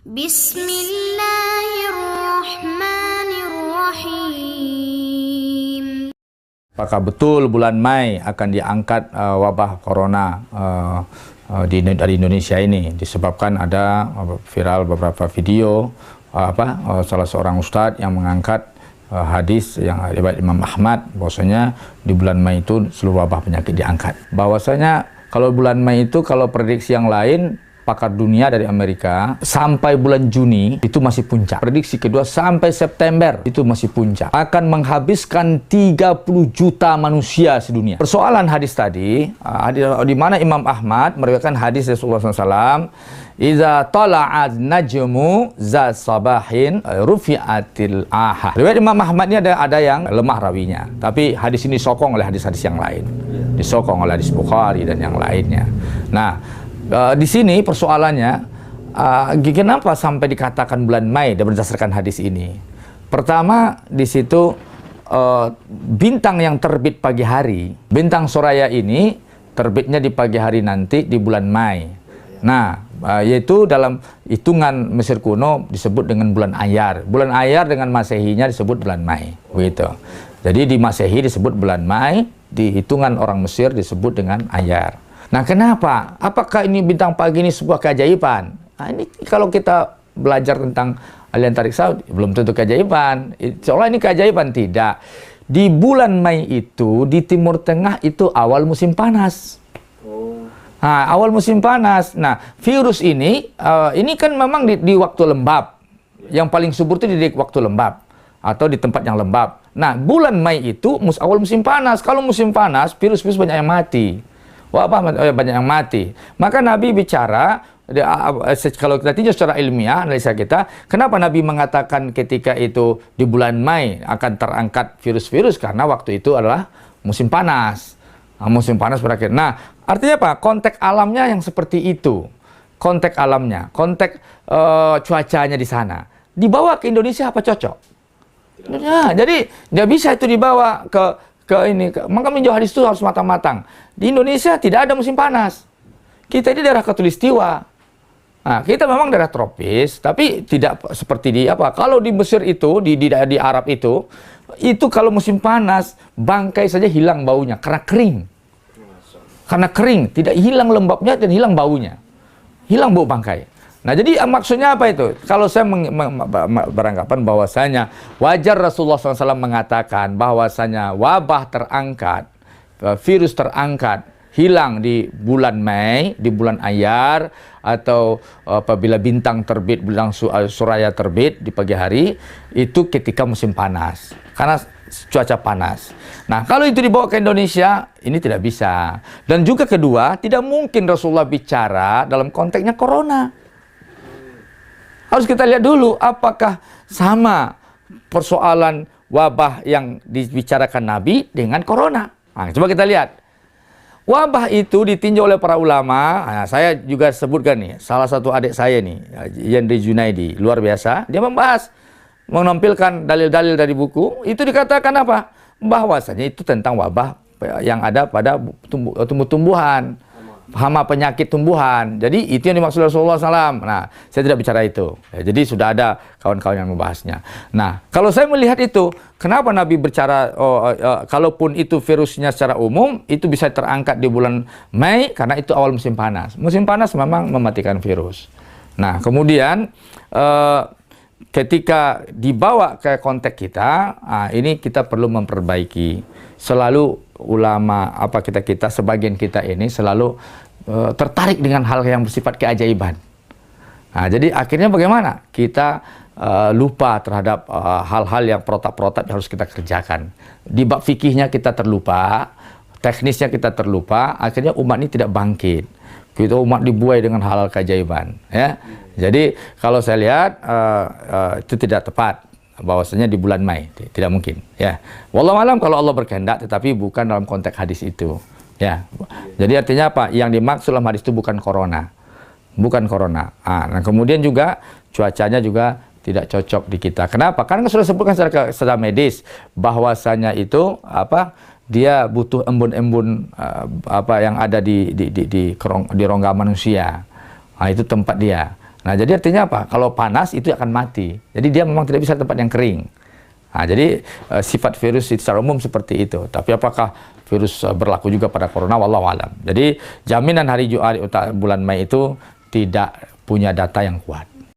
Bismillahirrahmanirrahim. Apakah betul bulan Mei akan diangkat wabah corona dari Indonesia ini? Disebabkan ada viral beberapa video salah seorang ustadz yang mengangkat hadis yang riwayat Imam Ahmad, bahwasanya di bulan Mei itu seluruh wabah penyakit diangkat. Bahwasanya kalau bulan Mei itu, kalau prediksi yang lain pakar dunia dari Amerika, sampai bulan Juni itu masih puncak. Prediksi kedua sampai September itu masih puncak. Akan menghabiskan 30 juta manusia sedunia. Persoalan hadis tadi, di mana Imam Ahmad meriwayatkan hadis Rasulullah SAW, "Iza tala'at najmu za sabahin rufi'atil ahah." Riwayat Imam Ahmad ini ada yang lemah rawinya, tapi hadis ini disokong oleh hadis-hadis yang lain. Disokong oleh hadis Bukhari dan yang lainnya. Nah, di sini persoalannya, kenapa sampai dikatakan bulan Mei berdasarkan hadis ini? Pertama, di situ bintang yang terbit pagi hari, bintang Soraya ini terbitnya di pagi hari nanti di bulan Mei. Nah, yaitu dalam hitungan Mesir kuno disebut dengan bulan Ayar. Bulan Ayar dengan Masehinya disebut bulan Mei, begitu. Jadi di Masehi disebut bulan Mei, di hitungan orang Mesir disebut dengan Ayar. Nah, kenapa? Apakah ini bintang pagi ini sebuah keajaiban? Nah, ini kalau kita belajar tentang aliran tarik Saudi, belum tentu keajaiban. Seolah ini keajaiban, tidak. Di bulan Mei itu, di Timur Tengah itu awal musim panas. Nah, awal musim panas. Nah, virus ini kan memang di waktu lembab. Yang paling subur itu di waktu lembab atau di tempat yang lembab. Nah, bulan Mei itu awal musim panas. Kalau musim panas, virus-virus banyak yang mati. Wabah banyak yang mati. Maka Nabi bicara, kalau kita tinjau secara ilmiah, analisa kita, kenapa Nabi mengatakan ketika itu di bulan Mei akan terangkat virus-virus? Karena waktu itu adalah musim panas. Musim panas berakhir. Nah, artinya apa? Konteks alamnya yang seperti itu. Konteks alamnya, konteks cuacanya di sana. Dibawa ke Indonesia apa cocok? Nah, jadi nggak bisa itu dibawa maka menjauh hadis itu harus matang-matang. Di Indonesia tidak ada musim panas. Kita ini daerah khatulistiwa. Nah, kita memang daerah tropis, tapi tidak seperti kalau di Mesir itu, di Arab itu kalau musim panas, bangkai saja hilang baunya karena kering. Karena kering, tidak hilang lembabnya dan hilang baunya. Hilang bau bangkai. Nah, jadi maksudnya apa itu? Kalau saya beranggapan bahwasanya wajar Rasulullah SAW mengatakan bahwasanya wabah terangkat, virus terangkat, hilang di bulan Mei, di bulan Ayar, atau apabila bintang terbit, bintang Suraya terbit di pagi hari, itu ketika musim panas. Karena cuaca panas. Nah, kalau itu dibawa ke Indonesia, ini tidak bisa. Dan juga kedua, tidak mungkin Rasulullah bicara dalam konteksnya corona. Harus kita lihat dulu apakah sama persoalan wabah yang dibicarakan Nabi dengan corona. Nah, coba kita lihat. Wabah itu ditinjau oleh para ulama. Nah, saya juga sebutkan nih, salah satu adik saya nih, Yandri Junaidi, luar biasa. Dia membahas, menampilkan dalil-dalil dari buku. Itu dikatakan apa? Bahwasanya itu tentang wabah yang ada pada tumbuh-tumbuhan. Hama penyakit tumbuhan. Jadi itu yang dimaksud Rasulullah SAW. Nah, saya tidak bicara itu. Ya, jadi sudah ada kawan-kawan yang membahasnya. Nah, kalau saya melihat itu, kenapa Nabi bicara, kalaupun itu virusnya secara umum, itu bisa terangkat di bulan Mei, karena itu awal musim panas. Musim panas memang mematikan virus. Nah, kemudian ketika dibawa ke konteks kita, ini kita perlu memperbaiki. Selalu ulama, sebagian kita ini selalu tertarik dengan hal yang bersifat keajaiban. Nah, jadi akhirnya bagaimana? Kita lupa terhadap hal-hal yang protap-protap yang harus kita kerjakan. Di bab fikihnya kita terlupa, teknisnya kita terlupa, akhirnya umat ini tidak bangkit. Kita umat dibuai dengan hal-hal keajaiban. Ya. Jadi kalau saya lihat itu tidak tepat. Bahwasanya di bulan Mei, tidak mungkin, ya. Wallahu alam kalau Allah berkehendak, tetapi bukan dalam konteks hadis itu, ya. Jadi artinya apa? Yang dimaksud dalam hadis itu bukan corona, Nah, kemudian juga cuacanya juga tidak cocok di kita. Kenapa? Karena sudah sebutkan secara medis bahwasanya itu dia butuh embun-embun yang ada di rongga manusia. Nah, itu tempat dia. Nah, jadi artinya apa? Kalau panas itu akan mati. Jadi dia memang tidak bisa tempat yang kering. Nah, jadi sifat virus secara umum seperti itu. Tapi apakah virus berlaku juga pada corona? Wallahu alam. Jadi jaminan hari Jumat bulan Mei itu tidak punya data yang kuat.